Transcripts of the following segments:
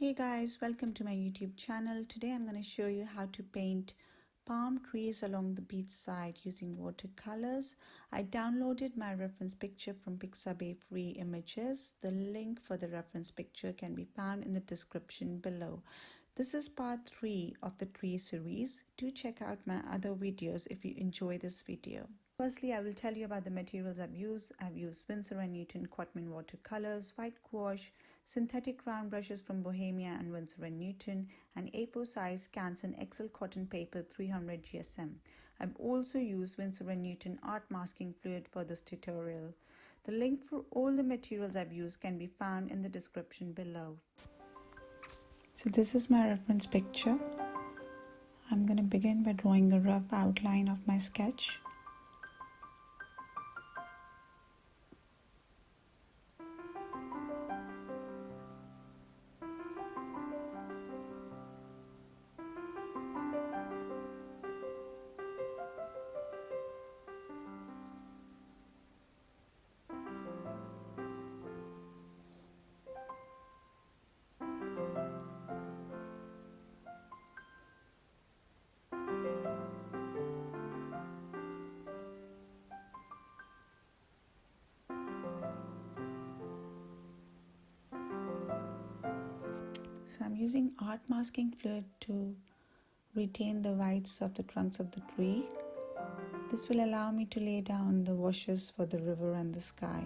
Hey guys, welcome to my YouTube channel. Today I'm going to show you how to paint palm trees along the beach side using watercolors. I downloaded my reference picture from Pixabay free images. The link for the reference picture can be found in the description below. This is part 3 of the tree series. Do check out my other videos if you enjoy this video. Firstly, I will tell you about the materials I've used. I've used Winsor & Newton Quatmin watercolors, white gouache, synthetic round brushes from Bohemia and Winsor & Newton, and A4 size Canson XL cotton paper 300 GSM. I've also used Winsor & Newton art masking fluid for this tutorial. The link for all the materials I've used can be found in the description below. So this is my reference picture. I'm going to begin by drawing a rough outline of my sketch. So I'm using art masking fluid to retain the whites of the trunks of the tree. This will allow me to lay down the washes for the river and the sky.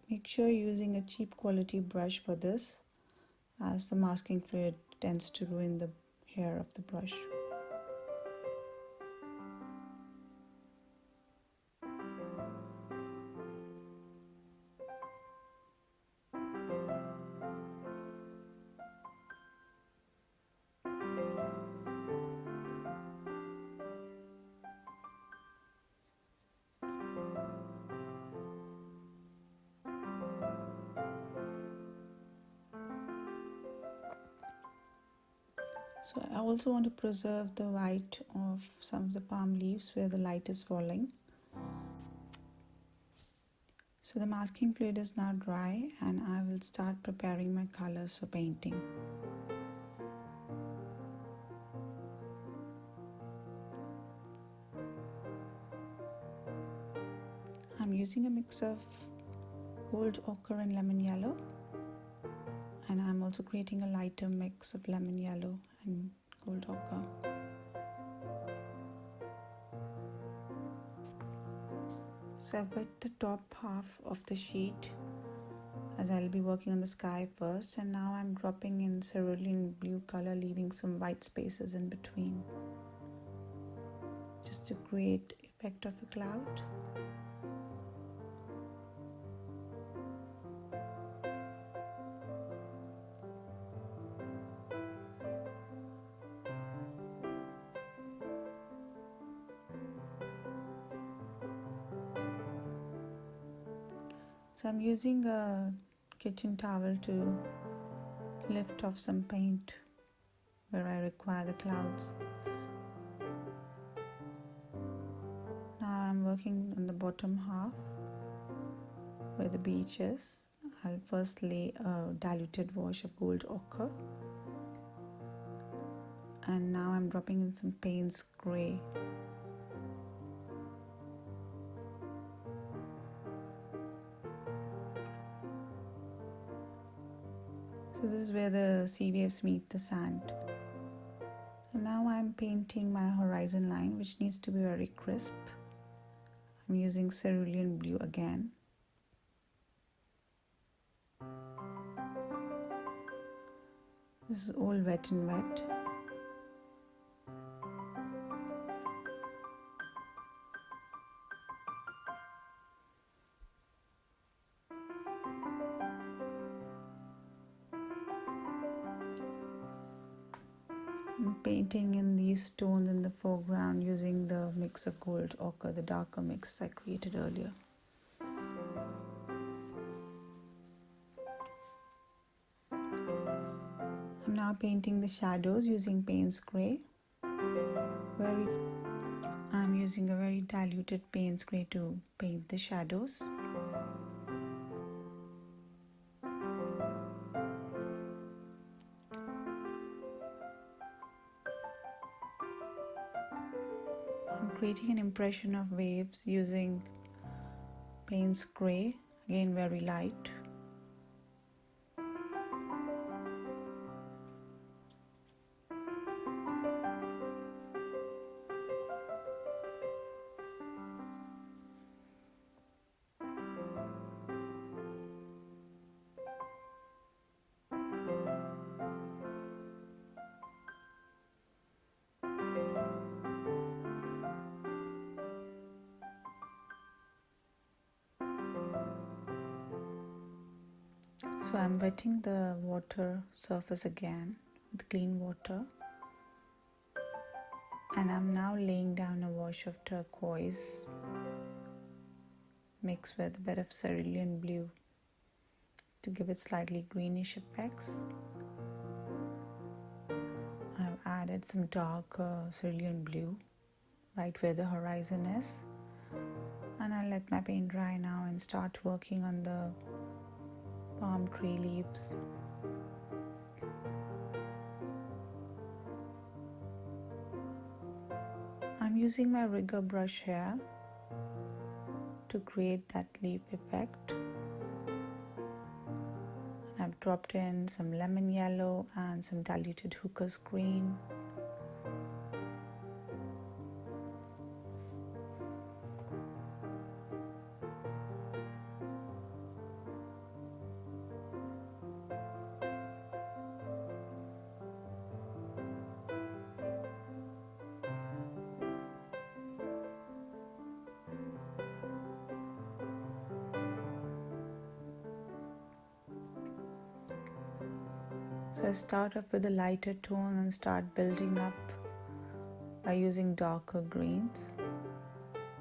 Make sure you're using a cheap quality brush for this, as the masking fluid tends to ruin the hair of the brush. So I also want to preserve the white of some of the palm leaves where the light is falling. So the masking fluid is now dry and I will start preparing my colors for painting. I'm using a mix of gold ochre and lemon yellow, and I'm also creating a lighter mix of lemon yellow and gold ochre. So I've wet the top half of the sheet as I'll be working on the sky first, and now I'm dropping in cerulean blue color, leaving some white spaces in between just to create effect of a cloud. So I'm using a kitchen towel to lift off some paint where I require the clouds. Now I'm working on the bottom half where the beach is. I'll first lay a diluted wash of gold ochre, and now I'm dropping in some Payne's grey. So this is where the sea waves meet the sand. And now I'm painting my horizon line, which needs to be very crisp. I'm using cerulean blue again. This is all wet and wet. I'm painting in these tones in the foreground using the mix of gold ochre, the darker mix I created earlier. I'm now painting the shadows using Payne's grey. I'm using a very diluted Payne's grey to paint the shadows. creating an impression of waves using Payne's Gray, again very light. So I'm wetting the water surface again with clean water, and I'm now laying down a wash of turquoise mixed with a bit of cerulean blue to give it slightly greenish effects. I've added some dark cerulean blue right where the horizon is, and I'll let my paint dry now and start working on the palm tree leaves. I'm using my rigger brush here to create that leaf effect. I've dropped in some lemon yellow and some diluted hooker's green. So I start off with a lighter tone and start building up by using darker greens.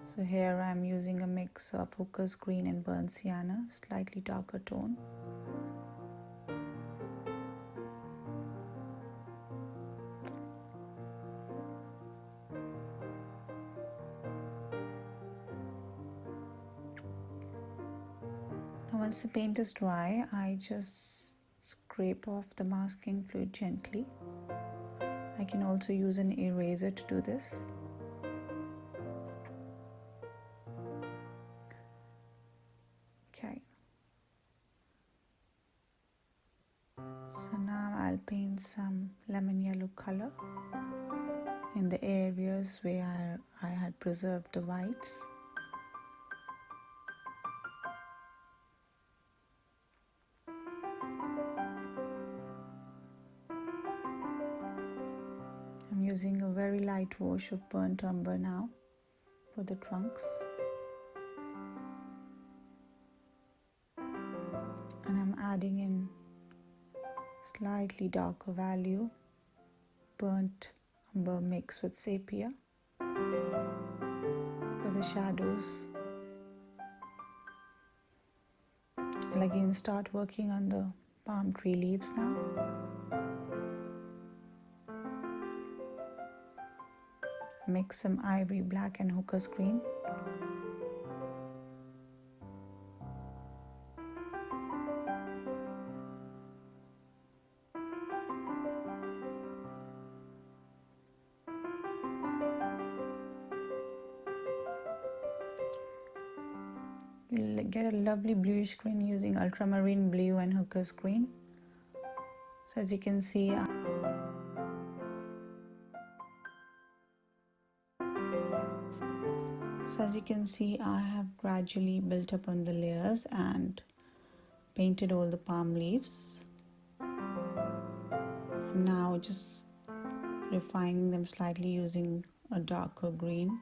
So here I'm using a mix of hooker's green and burnt sienna, slightly darker tone. Now once the paint is dry, I just scrape off the masking fluid gently. I can also use an eraser to do this. Okay. So now I'll paint some lemon yellow color in the areas where I had preserved the whites. I'm using a very light wash of burnt umber now for the trunks. And I'm adding in slightly darker value, burnt umber mixed with sepia for the shadows. I'll again start working on the palm tree leaves now. Mix some ivory black and hooker's green. You'll get a lovely bluish green using ultramarine blue and hooker's green. So as you can see, I have gradually built up on the layers and painted all the palm leaves. I'm now just refining them slightly using a darker green.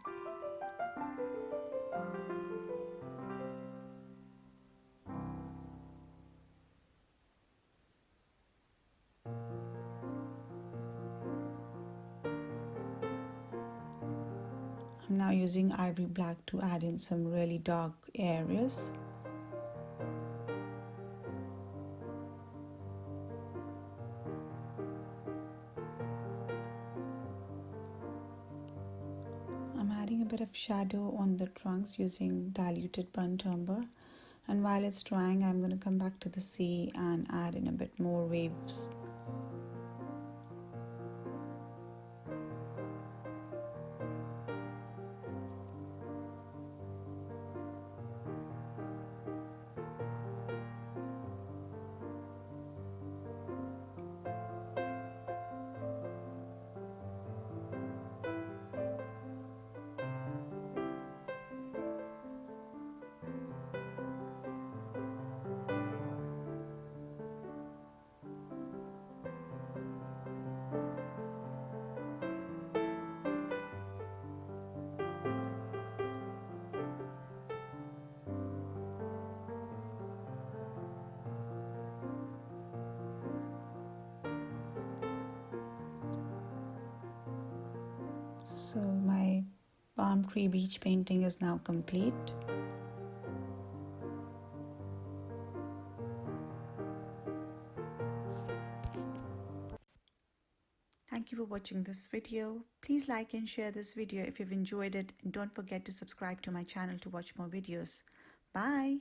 I'm now using ivory black to add in some really dark areas. I'm adding a bit of shadow on the trunks using diluted burnt umber, and while it's drying I'm going to come back to the sea and add in a bit more waves. So my palm tree beach painting is now complete. Thank you for watching this video. Please like and share this video if you've enjoyed it, and don't forget to subscribe to my channel to watch more videos. Bye.